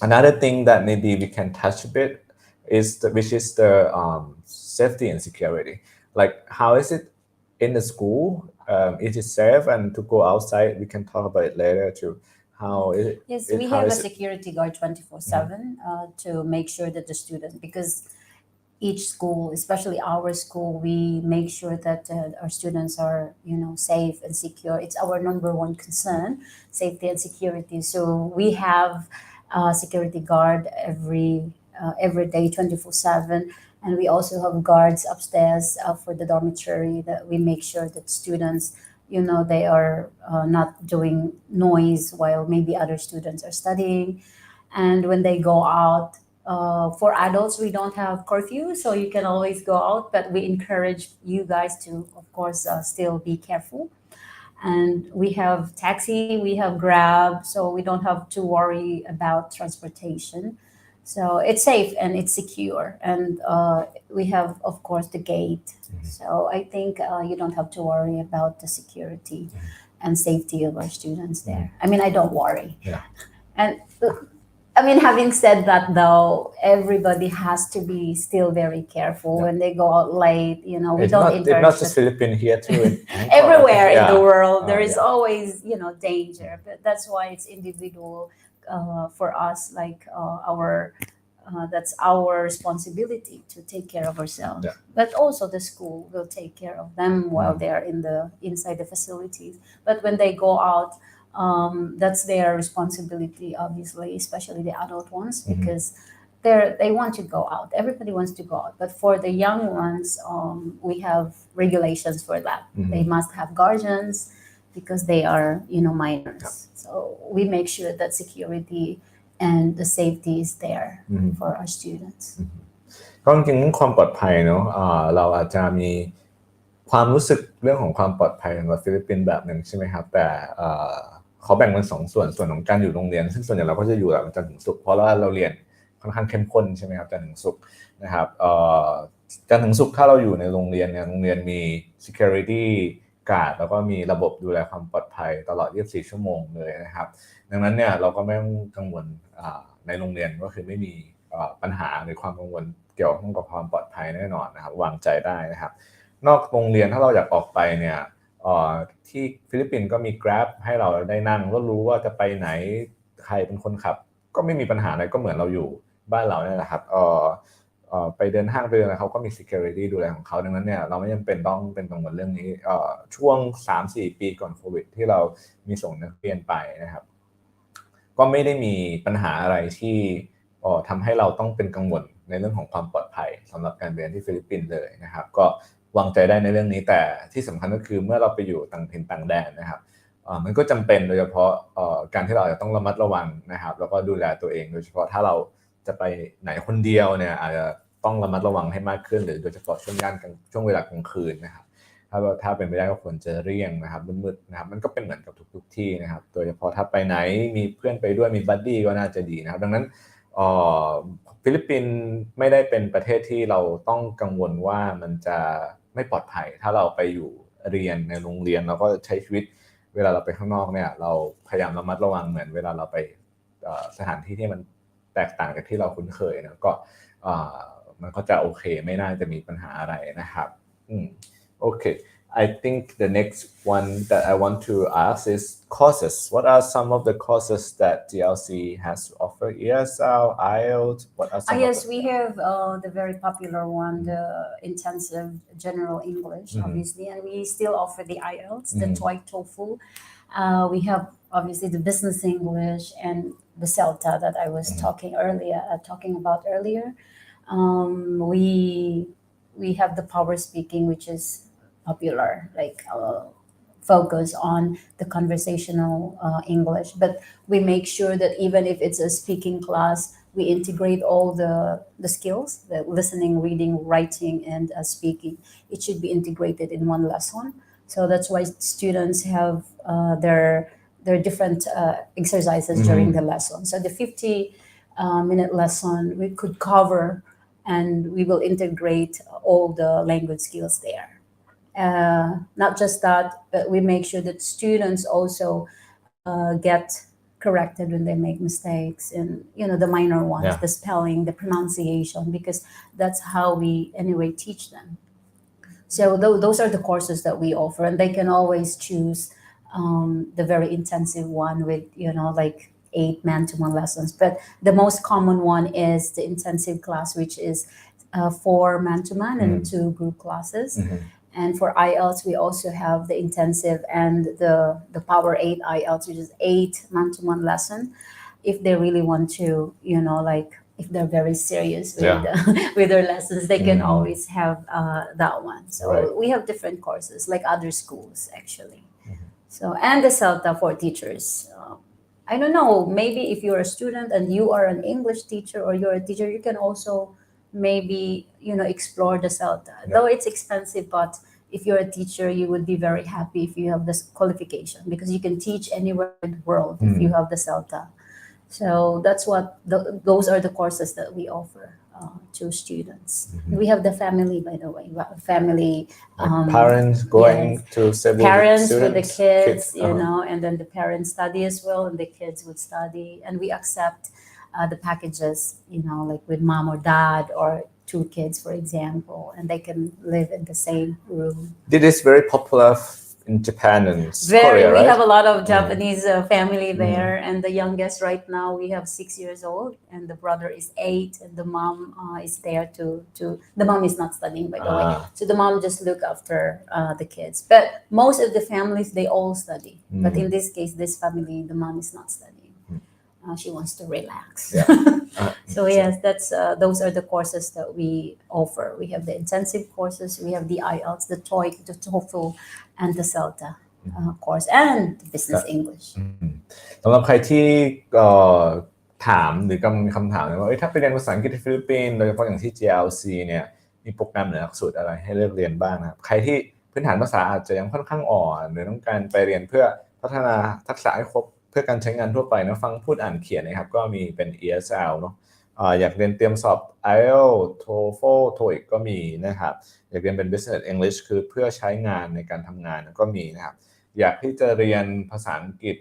Another thing that maybe we can touch a bit which is the safety and security. Like how is it in the school? Is it safe? And to go outside, we can talk about it later too. How is it? Yes, we have a security guard 24/7 to make sure that the students, because each school, especially our school, we make sure that our students are, safe and secure. It's our number one concern, safety and security. So we have security guard every day 24/7, and we also have guards upstairs for the dormitory that we make sure that students they are not doing noise while maybe other students are studying. And when they go out, for adults we don't have curfew, so you can always go out, but we encourage you guys to, of course, still be careful. And we have taxi, we have Grab, so we don't have to worry about transportation. So it's safe and it's secure. And we have, of course, the gate. So I think you don't have to worry about the security and safety of our students there. I mean, I don't worry. Yeah. And I mean, having said that, though, everybody has to be still very careful when they go out late. We don't encourage. It's not just Philippines here too. Everywhere in the world, there is always, danger. But that's why it's individual for us. Like that's our responsibility to take care of ourselves. Yeah. But also the school will take care of them while they are inside the facilities. But when they go out, that's their responsibility, obviously, especially the adult ones, because they want to go out. Everybody wants to go out. But for the young ones, we have regulations for that. They must have guardians because they are, minors. So we make sure that security and the safety is there for our students. ก็จริงๆความปลอดภัยเนาะเราอาจจะมีความรู้สึกเรื่องของความปลอดภัยของฟิลิปปินส์แบบหนึ่งใช่ไหมครับแต่เขาแบ่งเป็น2ส่วนของการอยู่โรงเรียนซึ่งส่วนใหญ่เราก็จะอยู่แบบจันทร์ถึงศุกร์เพราะว่าเราเรียนค่อนข้างเข้มข้นใช่ไหมครับจันทร์ถึงศุกร์นะครับจันทร์ถึงศุกร์ถ้าเราอยู่ในโรงเรียนเนี่ยโรงเรียนมี security guard แล้วก็มีระบบดูแลความปลอดภัยตลอด24ชั่วโมงเลยนะครับดังนั้นเนี่ยเราก็ไม่ต้องกังวลในโรงเรียนก็คือไม่มีปัญหาหรือความกังวลเกี่ยวข้องกับความปลอดภัยแน่นอนนะครับวางใจได้นะครับนอกโรงเรียนถ้าเราอยากออกไปเนี่ยที่ฟิลิปปินส์ก็มี Grab ให้เราได้นั่งก็รู้ว่าจะไปไหนใครเป็นคนขับก็ไม่มีปัญหาอะไรก็เหมือนเราอยู่บ้านเราเนี่ยแหละครับไปเดินห้างไปเดินอะไรเขาก็มี security ดูแลของเขาดังนั้นเนี่ยเราไม่จำเป็นต้องเป็นกังวลเรื่องนี้ช่วง 3-4 ปีก่อนโควิดที่เรามีส่งนักเรียนไปนะครับก็ไม่ได้มีปัญหาอะไรที่ทำให้เราต้องเป็นกังวลในเรื่องของความปลอดภัยสำหรับการเรียนที่ฟิลิปปินส์เลยนะครับก็ วางใจได้ในเรื่องนี้แต่ที่สำคัญก็คือเมื่อเราไปอยู่ต่างถิ่นต่างแดนนะครับมันก็จำเป็นโดยเฉพาะการที่เราจะต้องระมัดระวังนะครับแล้วก็ดูแลตัวเองโดยเฉพาะถ้าเราจะไปไหนคนเดียวเนี่ยอาจจะต้องระมัดระวังให้มากขึ้นหรือโดยเฉพาะช่วงเวลากลางคืนนะครับถ้าเป็นไปได้ก็ควรจะเลี่ยงนะครับมืดๆนะครับมันก็เป็นเหมือนกับทุกที่นะครับโดยเฉพาะถ้าไปไหนมีเพื่อนไปด้วยมีบัดดี้ก็น่าจะดีนะครับดังนั้นฟิลิปปินส์ไม่ได้เป็นประเทศที่เราต้องกังวลว่ามันจะไม่ปลอดภัยถ้าเราไปอยู่เรียนในโรงเรียนแล้วก็ใช้ชีวิตเวลาเราไปข้างนอกเนี่ยเราพยายามระมัดระวังเหมือนเวลาเราไปสถานที่ที่มันแตกต่างจากที่เราคุ้นเคยนะก็มันก็จะโอเคไม่น่าจะมีปัญหาอะไรนะครับOkay, I think the next one that I want to ask is courses. What are some of the courses that GLC has to offer? ESL, IELTS, what are some Yes, we have the very popular one, the intensive general English, obviously, and we still offer the IELTS, the TOEIC, TOEFL. We have obviously the business English and the CELTA that I was talking about earlier. We have the power speaking, which is popular, like focus on the conversational English. But we make sure that even if it's a speaking class, we integrate all the skills, the listening, reading, writing, and speaking. It should be integrated in one lesson. So that's why students have their different exercises during the lesson. So the 50-minute lesson, we could cover and we will integrate all the language skills there. Not just that, but we make sure that students also get corrected when they make mistakes and the minor ones, the spelling, the pronunciation, because that's how we anyway teach them. So those are the courses that we offer, and they can always choose the very intensive one with like 8 man-to-man lessons. But the most common one is the intensive class, which is 4 man-to-man and 2 group classes. And for IELTS, we also have the intensive and the Power 8 IELTS, which is 8 man-to-man lesson. If they really want to, like if they're very serious with their lessons, they can always have that one. So we have different courses like other schools actually. So and the CELTA for teachers. I don't know, maybe if you're a student and you are an English teacher or you're a teacher, you can also maybe explore the CELTA. Though it's expensive, but if you're a teacher, you would be very happy if you have this qualification because you can teach anywhere in the world if you have the CELTA. So that's what those are the courses that we offer to students. We have the family, by the way, family parents going to Cebu, parents with the kids, and then the parents study as well, and the kids would study, and we accept the packages, like with mom or dad or 2 kids, for example, and they can live in the same room. This is very popular in Japan and Korea, right? We have a lot of Japanese family there, and the youngest right now we have 6 years old, and the brother is 8, and the mom is there to. The mom is not studying, by the way, so the mom just look after the kids. But most of the families they all study, but in this case, this family, the mom is not studying. She wants to relax. So yes, that's those are the courses that we offer. We have the intensive courses, we have the IELTS, the TOEIC, the TOEFL, and the CELTA course, and business English. สำหรับใครที่ถามหรือกำลังมีคำถามว่าถ้าไปเรียนภาษาอังกฤษที่ฟิลิปปินส์โดยเฉพาะอย่างที่ GLC เนี่ยมีโปรแกรมหรือหลักสูตรอะไรให้เลือกเรียนบ้างนะครับใครที่พื้นฐานภาษาอาจจะยังค่อนข้างอ่อนหรือต้องการไปเรียนเพื่อพัฒนาทักษะให้ครบเพื่อการใช้งานทั่วไปนะฟังพูดอ่านเขียนนะครับก็มีเป็น ESL เนาะอยากเรียนเตรียมสอบ IELTS TOEFL TOEIC ก็มีนะครับอยากเรียนเป็น Business English คือเพื่อใช้งานในการทำงานก็มีนะครับอยากที่จะเรียนภาษาอังกฤษ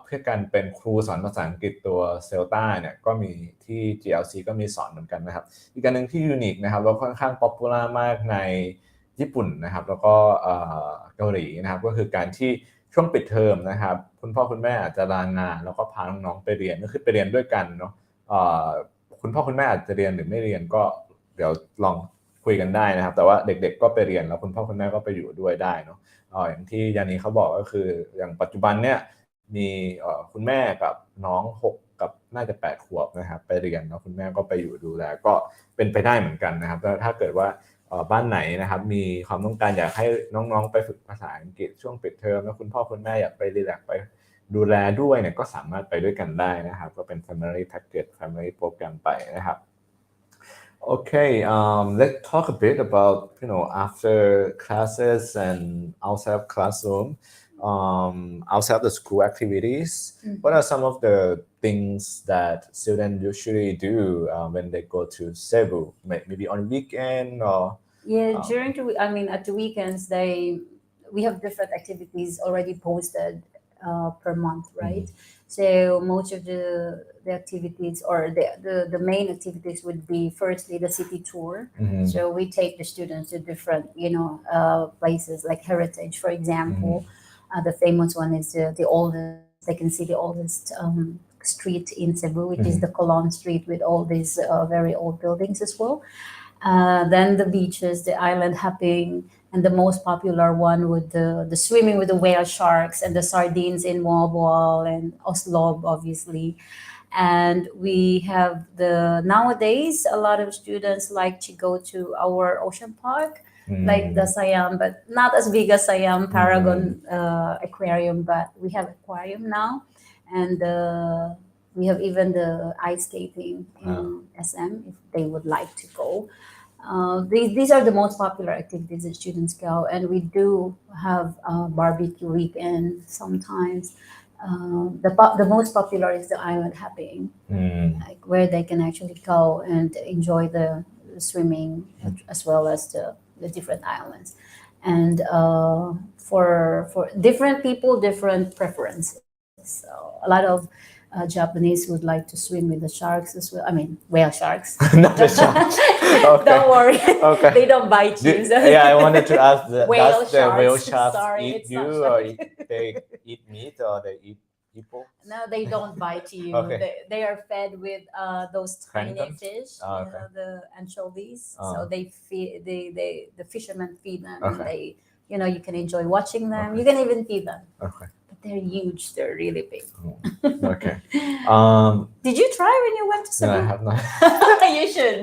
เพื่อการเป็นครูสอนภาษาอังกฤษตัว CELTA เนี่ยก็มีที่ GLC ก็มีสอนเหมือนกันนะครับอีกอันนึงที่ยูนิคนะครับแล้วค่อนข้างป๊อปปูล่ามากในญี่ปุ่นนะครับแล้วก็เกาหลีนะครับก็คือการที่ช่วงปิดเทอมนะครับคุณพ่อคุณแม่อาจจะลางานแล้วก็พาน้องๆไปเรียนก็คือไปเรียนด้วยกันเนาะคุณพ่อคุณแม่อาจจะเรียนหรือไม่เรียนก็เดี๋ยวลองคุยกันได้นะครับแต่ว่าเด็กๆก็ไปเรียนแล้วคุณพ่อคุณแม่ก็ไปอยู่ด้วยได้เนาะอย่างที่ยานีเขาบอกก็คืออย่างปัจจุบันเนี่ยมีคุณแม่กับน้อง6กับน่าจะ8 ขวบนะครับไปเรียนแล้วคุณแม่ก็ไปอยู่ดูแลก็เป็นไปได้เหมือนกันนะครับถ้าเกิดว่า บ้านไหนนะครับมีความต้องการอยากให้น้องๆไปฝึกภาษาอังกฤษช่วงปิดเทอมแล้วคุณพ่อคุณแม่อยากไปรีแลกซ์ไปดูแลด้วยเนี่ยก็สามารถไปด้วยกันได้นะครับก็เป็น family package family program ไปนะครับ Okay, let's talk a bit about after classes and outside of classroom, outside of the school activities. What are some of the things that students usually do when they go to Cebu? Maybe on weekend or during at the weekends we have different activities already posted per month, right? So most of the activities or the main activities would be firstly the city tour. So we take the students to different places like heritage, for example. The famous one is the oldest. They can see the oldest street in Cebu, which is the Colon Street with all these very old buildings as well. Then the beaches, the island hopping, and the most popular one with the swimming with the whale sharks and the sardines in Moabwal and Oslob, obviously. And we have nowadays a lot of students like to go to our ocean park, like the Siam, but not as big as Siam Paragon aquarium, but we have aquarium now, and we have even the ice skating in SM if they would like to go. These are the most popular activities that students go, and we do have barbecue weekend sometimes. The most popular is the island hopping, like where they can actually go and enjoy the swimming as well as the different islands. And for different people, different preferences. So a lot of Japanese would like to swim with the sharks as well. I mean, whale sharks. Not the sharks. Okay. Don't worry. Okay. They don't bite you. Yeah, I wanted to ask does the whale sharks Sorry, eat it's you not or shark. they eat meat or they eat people? No, they don't bite you. Okay. They are fed with those tiny Plankton? fish, Okay. the anchovies. So they feed the fishermen feed them, and Okay. they you can enjoy watching them. Okay. You can even feed them. Okay. But they're huge. They're really big. Okay. Did you try when you went to No, Cebu? I have not. You should.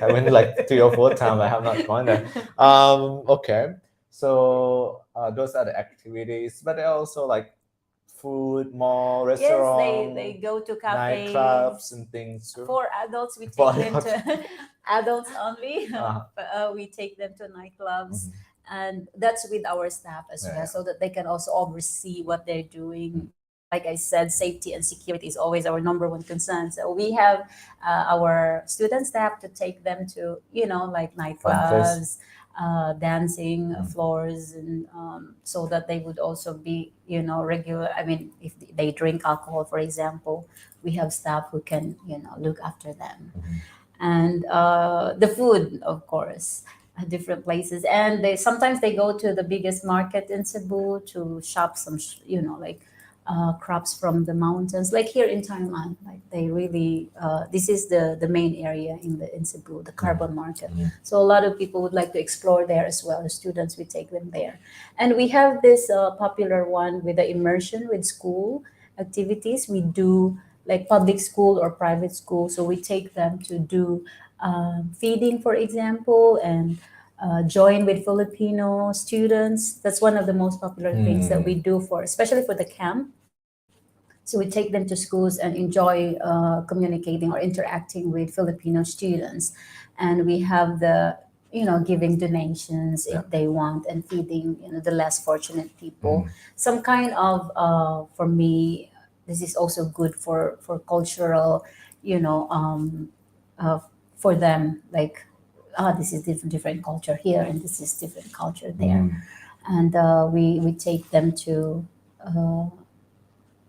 I went like 3 or 4 times. I have not gone there. Okay. So those are the activities, but there are also like food, mall, restaurant, Yes, they go to cafes. nightclubs and things. Too. For adults, we For take them to adults only. We take them to nightclubs, and that's with our staff as well, so that they can also oversee what they're doing. Like I said, safety and security is always our number one concern. So we have our student staff to take them to, like nightclubs, dancing floors, and so that they would also be, regular. I mean, if they drink alcohol, for example, we have staff who can, look after them. And the food, of course, different places. And sometimes they go to the biggest market in Cebu to shop some, like crops from the mountains, like here in Thailand. Like they really, this is the main area in Cebu, the carbon market. So a lot of people would like to explore there as well. The students, we take them there. And we have this popular one with the immersion with school activities. We do like public school or private school. So we take them to do feeding, for example, and join with Filipino students. That's one of the most popular things that we do especially for the camp. So we take them to schools and enjoy communicating or interacting with Filipino students. And we have giving donations if they want, and feeding, the less fortunate people. Some kind of, for me, this is also good for cultural, for them, like, this is different culture here, and this is different culture there. And we take them to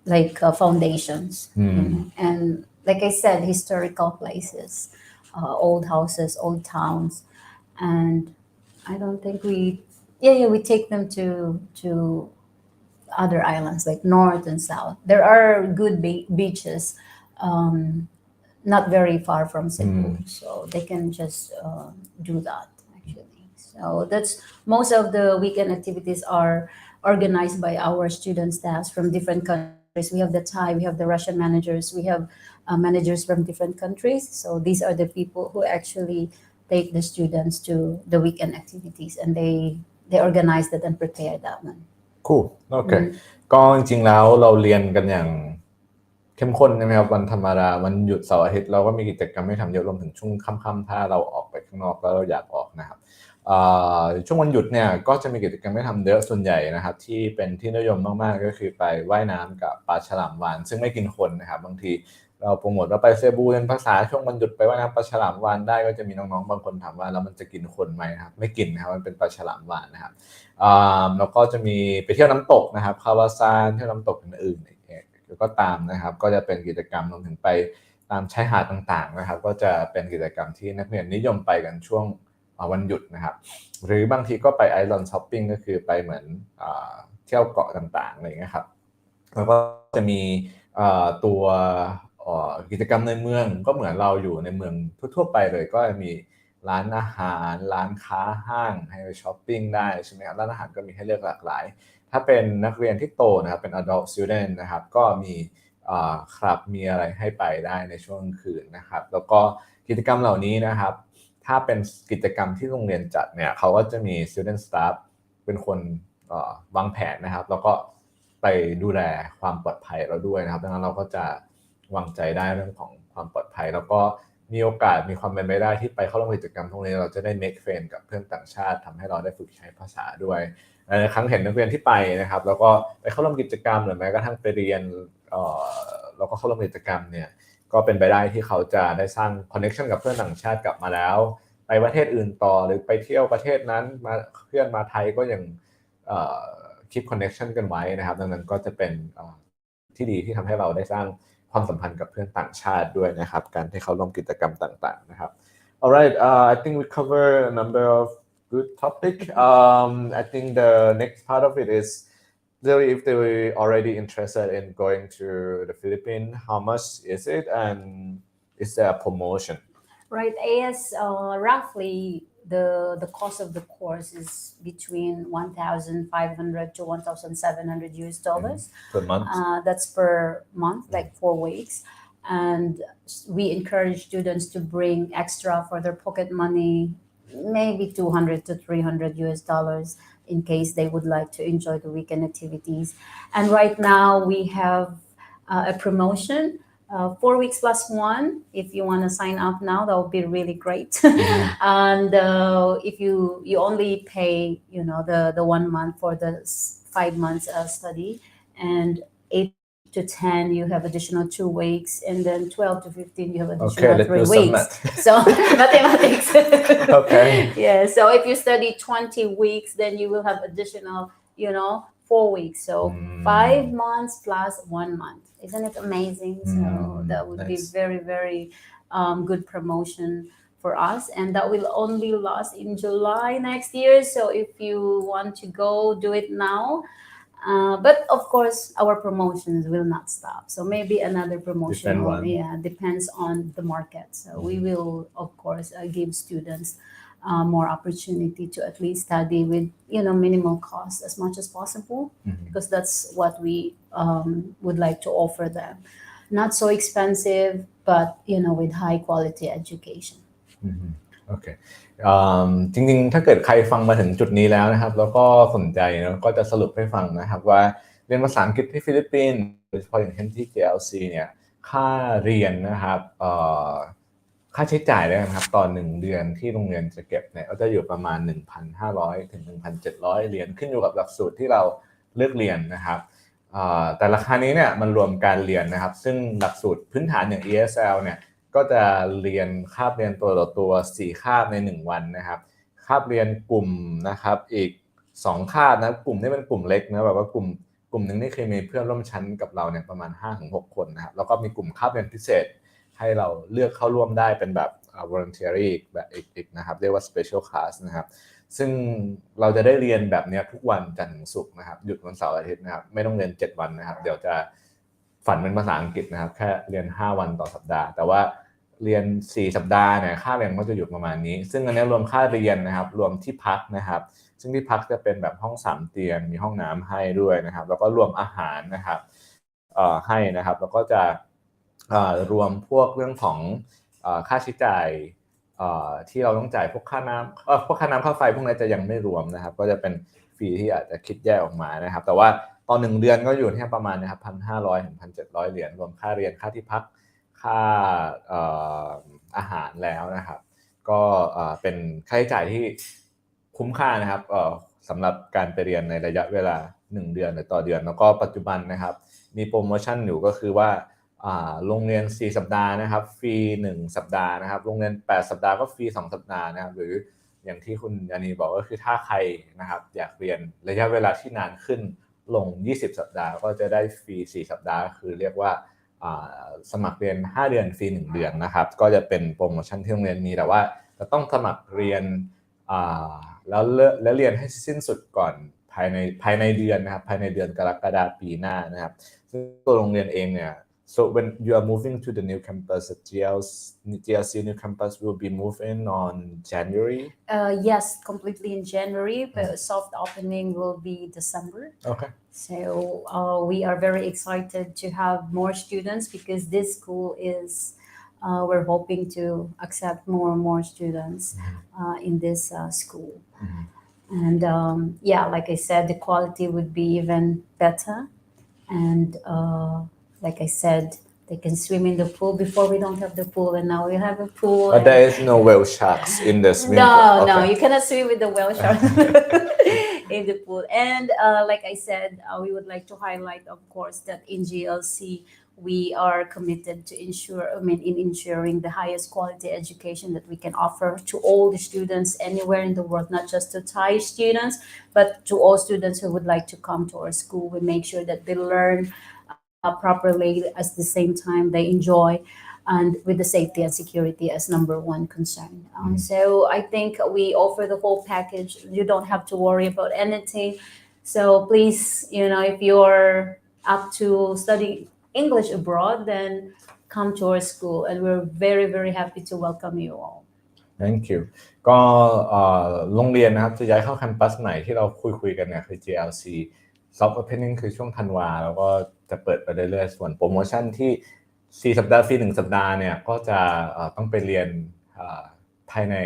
like foundations, and like I said, historical places, old houses, old towns. And I don't think we take them to other islands like north and south. There are good beaches, not very far from Cebu, so they can just do that actually. So that's most of the weekend activities are organized by our student staffs from different countries. We have the Thai, we have the Russian managers, we have managers from different countries. So these are the people who actually take the students to the weekend activities, and they organize that and prepare that one. Cool. โอเคก็จริงๆแล้วเราเรียนกันอย่างเข้มข้นใช่ไหมครับวันธรรมดาวันหยุดเสาร์อาทิตย์เราก็มีกิจกรรมให้ทำเยอะรวมถึงช่วงค่ำๆถ้าเราออกไปข้างนอกแล้วเราอยากออกนะครับช่วงวันหยุดเนี่ยก็จะมีกิจกรรมให้ทำเยอะส่วนใหญ่นะครับที่เป็นที่นิยมมากๆก็คือไปว่ายน้ำกับปลาฉลามวาฬซึ่งไม่กินคนนะครับบางทีเราโปรโมทว่าไปเซบูเรียนภาษาช่วงวันหยุดไปว่ายน้ำปลาฉลามวาฬได้ก็จะมีน้องๆบางคนถามว่าแล้วมันจะกินคนไหมนะครับไม่กินนะครับมันเป็นปลาฉลามวาฬนะครับแล้วก็จะมีไปเที่ยวน้ำตกนะครับคาวาซานเที่ยวน้ำตกอื่นๆก็ตามนะครับก็จะเป็นกิจกรรมรวมถึงไปตามชายหาดต่างๆนะครับก็จะเป็นกิจกรรมที่นักเรียนนิยมไปกันช่วงวันหยุดนะครับหรือบางทีก็ไปไอแลนด์ช้อปปิ้งก็คือไปเหมือนเที่ยวเกาะต่างๆอะไรอย่างเงี้ยครับแล้วก็จะมีตัวกิจกรรมในเมืองก็เหมือนเราอยู่ในเมืองทั่วๆไปเลยก็มีร้านอาหารร้านค้าห้างให้ไปช้อปปิ้งได้ใช่ไหมครับร้านอาหารก็มีให้เลือกหลากหลายถ้าเป็นนักเรียนที่โตนะครับเป็น adult student นะครับก็มีคลับมีอะไรให้ไปได้ในช่วงคืนนะครับแล้วก็กิจกรรมเหล่านี้นะครับถ้าเป็นกิจกรรมที่โรงเรียนจัดเนี่ยเขาก็จะมี student staff เป็นคนวางแผนนะครับแล้วก็ไปดูแลความปลอดภัยเราด้วยนะครับดังนั้นเราก็จะวางใจได้เรื่องของความปลอดภัยแล้วก็มีโอกาสมีความเป็นไปได้ที่ไปเข้าร่วมกิจกรรมพวกนี้เราจะได้ make friend กับเพื่อนต่างชาติทำให้เราได้ฝึกใช้ภาษาด้วยครั้งเห็นนักเรียนที่ไปนะครับแล้วก็ไปเข้าร่วมกิจกรรมหรือแม้กระทั่งไปเรียนแล้วก็เข้าร่วมกิจกรรมเนี่ยก็เป็นไปได้ที่เขาจะได้สร้าง connection กับเพื่อนต่างชาติกลับมาแล้วไปประเทศอื่นต่อหรือไปเที่ยวประเทศนั้นมาเพื่อนมาไทยก็ยังkeep connection กันไว้นะครับดังนั้นก็จะเป็นที่ดีที่ทำให้เราได้สร้างความสัมพันธ์กับเพื่อนต่างชาติด้วยนะครับการที่เขาร่วมกิจกรรมต่างๆนะครับ Alright, I think we cover a number of good topic. I think the next part of it is really if they were already interested in going to the Philippines, how much is it and is there a promotion? Right, as roughly the cost of the course is between 1,500 to 1,700 US dollars per month. That's per month, like 4 weeks. And we encourage students to bring extra for their pocket money, maybe 200 to 300 US dollars in case they would like to enjoy the weekend activities. And right now we have a promotion. 4 weeks plus 1. If you want to sign up now, that would be really great. And if you only pay, the 1 month for the 5 months study, and 8 to 10 you have additional 2 weeks, and then 12 to 15 you have additional 3 weeks. So mathematics. Okay. Yeah. So if you study 20 weeks, then you will have additional, 4 weeks. So 5 months plus 1 month. Isn't it amazing? So that would be very, very good promotion for us, and that will only last in July next year. So if you want to go, do it now. But of course, our promotions will not stop. So maybe another promotion. Depends on the market. So we will, of course, give students more opportunity to at least study with minimal cost as much as possible, because that's what we would like to offer them. Not so expensive, but with high quality education. Okay. จริงๆถ้าเกิดใครฟังมาถึงจุดนี้แล้วนะครับแล้วก็สนใจก็จะสรุปให้ฟังนะครับว่าเรียนภาษาอังกฤษที่ฟิลิปปินส์โดยเฉพาะอย่างเช่นที่ KLC เนี่ยค่าเรียนนะครับค่าใช้จ่ายเลยนะครับตอน1เดือนที่โรงเรียนจะเก็บเนี่ยก็จะอยู่ประมาณ 1,500 ถึง 1,700 เหรียญขึ้นอยู่กับหลักสูตรที่เราเลือกเรียนนะครับแต่ราคานี้เนี่ยมันรวมการเรียนนะครับซึ่งหลักสูตรพื้นฐานอย่าง ESL เนี่ยก็จะเรียนคาบเรียนตัวต่อตัว4คาบใน1วันนะครับคาบเรียนกลุ่มนะครับอีก2คาบนะกลุ่มนี้เป็นกลุ่มเล็กนะแบบว่ากลุ่มนึงนี่เคยมีเพื่อนร่วมชั้นกับเราเนี่ยประมาณ 5-6 คนนะครับแล้วก็มีกลุ่มคาบเรียนพิเศษให้เราเลือกเข้าร่วมได้เป็นแบบ voluntary แบบอีกนะครับเรียกว่า special class นะครับซึ่งเราจะได้เรียนแบบนี้ทุกวันจันทร์ถึงศุกร์นะครับหยุดวันเสาร์อาทิตย์นะครับไม่ต้องเรียน7วันนะครับเดี๋ยวจะฝันเป็นภาษาอังกฤษนะครับแค่เรียน5วันต่อสัปดาห์แต่ว่าเรียน4สัปดาห์เนี่ยค่าเรียนก็จะอยู่ประมาณนี้ซึ่งอันนี้รวมค่าเรียนนะครับรวมที่พักนะครับซึ่งที่พักจะเป็นแบบห้อง3เตียงมีห้องน้ำให้ด้วยนะครับแล้วก็รวมอาหารนะครับให้นะครับแล้วก็จะรวมพวกเรื่องของค่าใช้จ่าย ที่เราต้องจ่ายพวกค่าน้ำค่าไฟพวกนี้จะยังไม่รวมนะครับก็จะเป็นฟรีที่อาจจะคิดแยกออกมานะครับแต่ว่าตอน1เดือนก็อยู่ที่ประมาณนะครับ 1,500 ถึง 1,700 เหรียญรวมค่าเรียนค่าที่พักค่าอาหารแล้วนะครับก็เป็นค่าใช้จ่ายที่คุ้มค่านะครับสำหรับการไปเรียนในระยะเวลา1เดือนหรือต่อเดือนแล้วก็ปัจจุบันนะครับมีโปรโมชั่นอยู่ก็คือว่าโรงเรียน4สัปดาห์นะครับฟรี1สัปดาห์นะครับโรงเรียน8สัปดาห์ก็ฟรี2สัปดาห์นะครับหรืออย่างที่คุณยานีบอกก็คือถ้าใครนะครับอยากเรียนระยะเวลาที่นานขึ้นลง20สัปดาห์ก็จะได้ฟรี4สัปดาห์คือเรียกว่าสมัครเรียน5เดือนฟรี1เดือนนะครับก็จะเป็นโปรโมชั่นที่โรงเรียนมีแต่ว่าจะต้องสมัครเรียนแล้วเรียนให้สิ้นสุดก่อนภายในเดือนนะครับภายในเดือนกรกฎาคมปีหน้านะครับซึ่งตัวโรงเรียนเองเนี่ยSo when you are moving to the new campus, GLC new campus will be moving on January? Yes, completely in January, but soft opening will be December. Okay. So we are very excited to have more students because this school is, we're hoping to accept more and more students in this school. And yeah, like I said, the quality would be even better. And like I said, they can swim in the pool. Before we don't have the pool, and now we have a pool. But there is no whale sharks in the swimming pool. No, you cannot swim with the whale sharks in the pool. And like I said, we would like to highlight, of course, that in GLC we are committed to ensuring the highest quality education that we can offer to all the students anywhere in the world, not just to Thai students, but to all students who would like to come to our school. We make sure that they learn properly at the same time they enjoy, and with the safety and security as number one concern. So I think we offer the whole package. You don't have to worry about anything. So please, if you're up to studying English abroad, then come to our school, and we're very, very happy to welcome you all. Thank you. ก็โรงเรียนนะครับจะย้ายเข้าแคมปัสใหม่ที่เราคุยกันเนี่ยคือ GLC Soft Opening คือช่วงธันวาแล้วก็จะเปิดไปเรื่อยๆส่วนโปรโมชั่นที่4สัปดาห์ฟรี1สัปดาห์เนี่ยก็จะต้องไปเรียนภายใน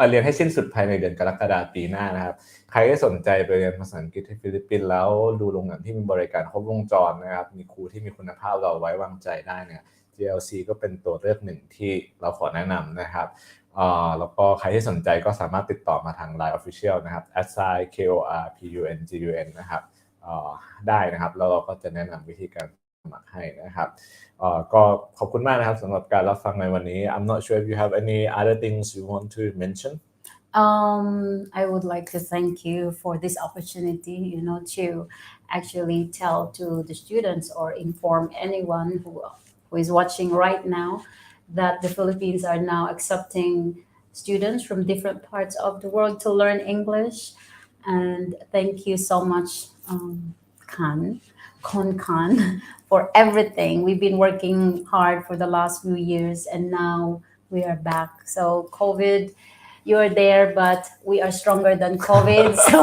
เรียนให้สิ้นสุดภายในเดือนกรกฎาคมปีหน้านะครับใครที่สนใจไปเรียนภาษาอังกฤษที่ฟิลิปปินส์แล้วดูโรงเรียนที่มีบริการครบวงจรนะครับมีครูที่มีคุณภาพเราไว้วางใจได้เนี่ย GLC ก็เป็นตัวเลือกหนึ่งที่เราขอแนะนำนะครับแล้วก็ใครที่สนใจก็สามารถติดต่อมาทาง Line Official นะครับ @KORPUNGUN นะครับได้นะครับแล้วเราก็จะแนะนำวิธีการสมัครให้นะครับก็ขอบคุณมากนะครับสำหรับการรับฟังในวันนี้ I'm not sure if you have any other things you want to mention. I would like to thank you for this opportunity, to actually tell to the students or inform anyone who is watching right now that the Philippines are now accepting students from different parts of the world to learn English. And thank you so much, Khan, for everything. We've been working hard for the last few years, and now we are back. So COVID, you're there, but we are stronger than COVID. So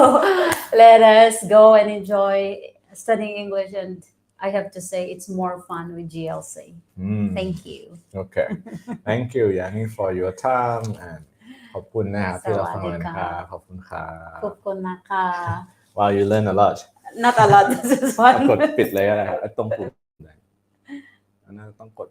let us go and enjoy studying English. And I have to say, it's more fun with GLC. Thank you. Okay. Thank you, Yani, for your time. And ขอบคุณนะครับที่เราฟังกันครับขอบคุณครับ ขอบคุณนะคะ Wow, you learn a lot. Not a lot. This is one. กดปิดเลยอะไรครับตรงปุ่มอันนั้นต้องกด